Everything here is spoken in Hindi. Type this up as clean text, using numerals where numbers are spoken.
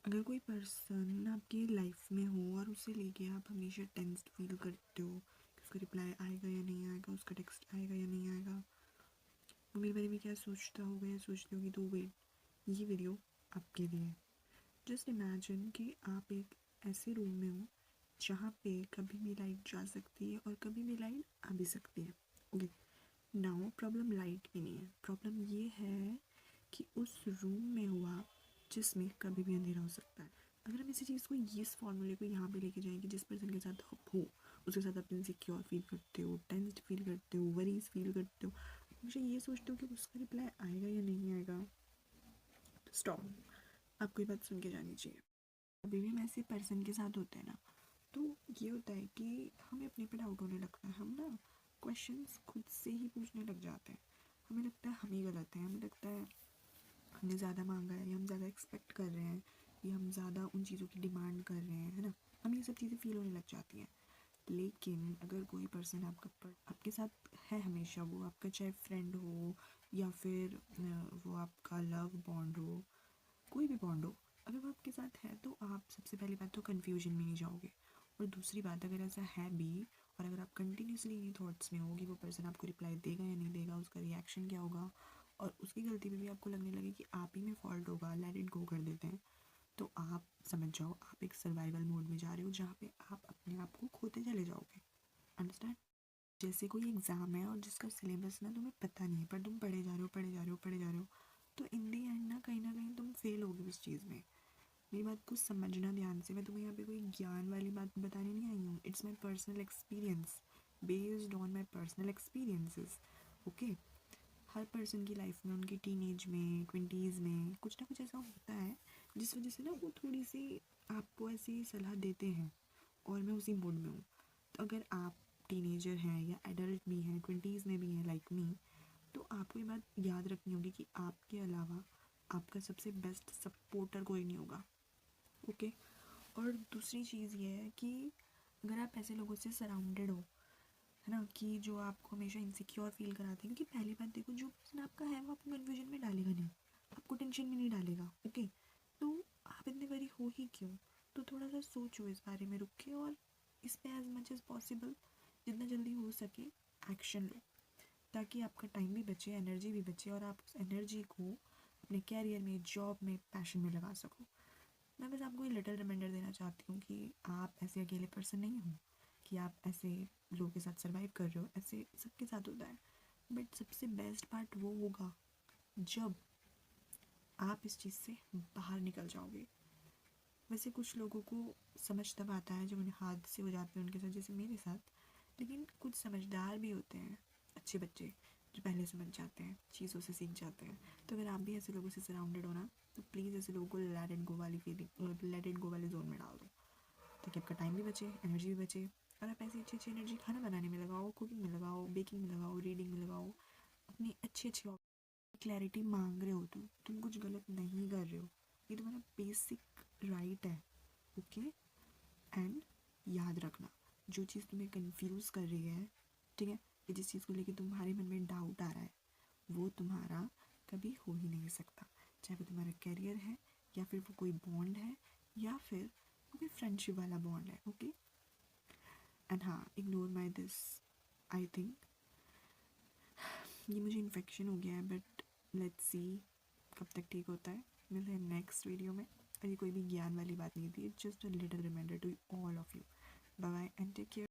अगर कोई पर्सन आपकी लाइफ में हो और उसे लेके आप हमेशा टेंस्ड फील करते हो कि उसका रिप्लाई आएगा या नहीं आएगा, उसका टेक्स्ट आएगा या नहीं आएगा, वो मेरे बारे में क्या सोचता होगा या सोचती होगी, तो वेट, ये वीडियो आपके लिए है। जस्ट इमेजिन कि आप एक ऐसे रूम में हो जहाँ पे कभी भी लाइट जा सकती है और कभी भी लाइट आ भी सकती है। ओके, नाउ प्रॉब्लम लाइट की नहीं है, प्रॉब्लम ये है कि उस रूम में हुआ जिसमें कभी भी अंधेरा हो सकता है। अगर हम इसी चीज़ को, ये इस फॉर्मूले को यहाँ पे लेके जाएं कि जिस पर्सन के साथ आप हो उसके साथ आप इनसिक्योर फील करते हो, टेंस्ड फील करते हो, वरीज फील करते हो, मुझे ये सोचते हो कि उसका रिप्लाई आएगा या नहीं आएगा, तो स्टॉप, आपको ये बात सुन के जानी चाहिए। अभी भी हम ऐसे पर्सन के साथ होते हैं ना, तो ये होता है कि हमें अपने पे डाउट होने लगता है, हम ना क्वेश्चंस खुद से ही पूछने लग जाते हैं। हमें लगता है हम ही गलत हैं, हमें लगता है हमने ज़्यादा मांगा है या हम ज़्यादा एक्सपेक्ट कर रहे हैं या हम ज़्यादा उन चीज़ों की डिमांड कर रहे हैं, है ना। हमें ये सब चीज़ें फील होने लग जाती हैं। लेकिन अगर कोई पर्सन आपके साथ है हमेशा, वो आपका चाहे फ्रेंड हो या फिर वो आपका लव बॉन्ड हो, कोई भी बॉन्ड हो, अगर वो आपके साथ है तो आप सबसे पहली बात तो कन्फ्यूजन में नहीं जाओगे। और दूसरी बात, अगर ऐसा है भी और अगर आप कंटिन्यूसली इन्हीं थॉट्स में हो कि वो पर्सन आपको रिप्लाई देगा या नहीं देगा, उसका रिएक्शन क्या होगा, और उसकी गलती पे भी आपको लगने लगे कि आप ही में फॉल्ट होगा, लेट इट गो कर देते हैं, तो आप समझ जाओ आप एक सर्वाइवल मोड में जा रहे हो जहाँ पे आप अपने आप को खोते चले जाओगे। अंडरस्टैंड? जैसे कोई एग्ज़ाम है और जिसका सिलेबस ना तुम्हें पता नहीं है, पर तुम पढ़े जा रहे हो, पढ़े जा रहे हो, पढ़े जा रहे हो, तो इन दी एंड ना कहीं तुम फेल होगे उस चीज़ में। मेरी बात को समझना ध्यान से, मैं तुम्हें यहाँ पे कोई ज्ञान वाली बात बताने नहीं आई हूँ, it's my personal experience, based on my personal experiences. Okay, her person की लाइफ में, उनकी टीनेज में, ट्वेंटीज़ में कुछ ना कुछ ऐसा होता है जिस वजह से ना वो थोड़ी सी आपको ऐसी सलाह देते हैं, और मैं उसी मूड में हूँ। तो अगर आप टीनेजर हैं या एडल्ट भी हैं, ट्वेंटीज़ में भी हैं लाइक मी, तो आपको ये बात याद रखनी होगी कि आपके अलावा आपका सबसे बेस्ट सपोर्टर कोई नहीं होगा। ओके, और दूसरी चीज़ ये है कि अगर आप ऐसे लोगों से सराउंडेड हो, है ना, कि जो आपको हमेशा इनसिक्योर फील कराते हैं, क्योंकि पहली बात देखो, जो पर्सन आपका है वो आपको कन्फ्यूजन में डालेगा नहीं, आपको टेंशन में नहीं डालेगा। ओके, तो आप इतने वरी हो ही क्यों? तो थोड़ा सा सोचो इस बारे में रुक के, और इस पे एज मच एज पॉसिबल जितना जल्दी हो सके एक्शन लो, ताकि आपका टाइम भी बचे, एनर्जी भी बचे, और आप उस एनर्जी को अपने कैरियर में, जॉब में, पैशन में लगा सको। मैं बस आपको ये लिटिल रिमाइंडर देना चाहती हूँ कि आप ऐसे अकेले पर्सन नहीं हो, कि आप ऐसे लोगों के साथ सर्वाइव कर रहे हो, ऐसे सबके साथ होता है। बट सबसे बेस्ट पार्ट वो होगा जब आप इस चीज़ से बाहर निकल जाओगे। वैसे कुछ लोगों को समझ तब आता है जब उन्हें हादसे हो जाते हैं उनके साथ, जैसे मेरे साथ, लेकिन कुछ समझदार भी होते हैं, अच्छे बच्चे, जो पहले समझ जाते हैं, चीज़ों से सीख जाते हैं। तो अगर आप भी ऐसे लोगों से सराउंडेड हो ना, तो प्लीज़ ऐसे लोगों को लेट इट गो वाली फीलिंग, लेट इट गो वाले जोन में डाल दो, ताकि आपका टाइम भी बचे, एनर्जी भी बचे, और आप ऐसी अच्छी अच्छी एनर्जी खाना बनाने में लगाओ, कुकिंग में लगाओ, बेकिंग में लगाओ, रीडिंग में लगाओ, अपनी अच्छी अच्छी क्लैरिटी मांग रहे हो, तुम कुछ गलत नहीं कर रहे हो, ये तुम्हारा बेसिक राइट है। ओके, एंड याद रखना, जो चीज़ तुम्हें कंफ्यूज कर रही है, ठीक है, या जिस चीज़ को लेकर तुम्हारे मन में डाउट आ रहा है, वो तुम्हारा कभी हो ही नहीं सकता। चाहे वो तुम्हारा करियर है, या फिर वो कोई बॉन्ड है, या फिर वो कोई फ्रेंडशिप वाला बॉन्ड है। ओके, एंड हाँ, ignore my this, I think ये मुझे इन्फेक्शन हो गया है, बट लेट्स सी कब तक ठीक होता है। मिलते हैं नेक्स्ट वीडियो में। और ये कोई भी ज्ञान वाली बात नहीं थी, it's just a little reminder to all of you. Bye bye and take care.